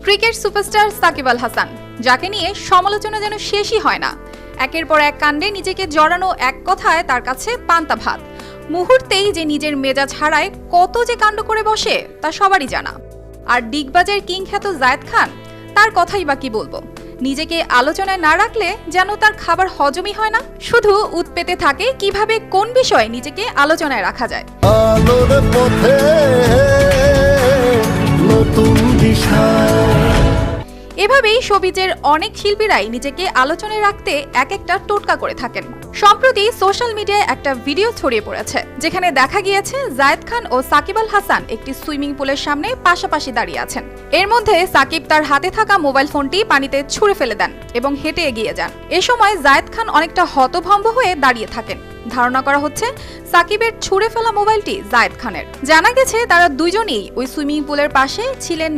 Cricket superstar Shakib Al Hasan, যাকে নিয়ে সমালোচনা যেন শেষই হয় না। একের পর এক কাণ্ডে নিজেকে জড়ানো, এক কথায় তার কাছে পান্তা ভাত। মুহূর্তেই যে নিজের মেজাজ হারায়, কত যে কাণ্ড করে বসে তা সবারই জানা। আর ডিগবাজের কিং খ্যাত জায়েদ খান, তার কথাই বা কি বলবো। নিজেকে আলোচনায় না রাখলে যেন তার খাবার হজমই হয় না, শুধু উৎপেতে থাকে কিভাবে কোন বিষয়ে নিজেকে আলোচনায় রাখা যায়। আলোর পথে নতুন দিশা। এভাবেই শোবিজের অনেক শিল্পীরাই নিজেকে আলোচনায় রাখতে এক একটা টোটকা করে থাকেন। সম্প্রতি সোশ্যাল মিডিয়ায় একটা ভিডিও ছড়িয়ে পড়েছে, যেখানে দেখা গিয়েছে জায়েদ খান ও সাকিব আল হাসান একটি সুইমিং পুলের সামনে পাশাপাশি দাঁড়িয়ে আছেন। এর মধ্যে সাকিব তার হাতে থাকা মোবাইল ফোনটি পানিতে ছুঁড়ে ফেলে দেন এবং হেঁটে এগিয়ে যান। এ সময় জায়েদ খান অনেকটা হতভম্ব হয়ে দাঁড়িয়ে থাকেন। ধারণা করা হচ্ছে সাকিবের ছুঁড়ে ফেলা মোবাইলটি জায়েদ খানের। জানা গেছে তারা দুইজনেই ওই সুইমিং পুলের পাশে ছিলেন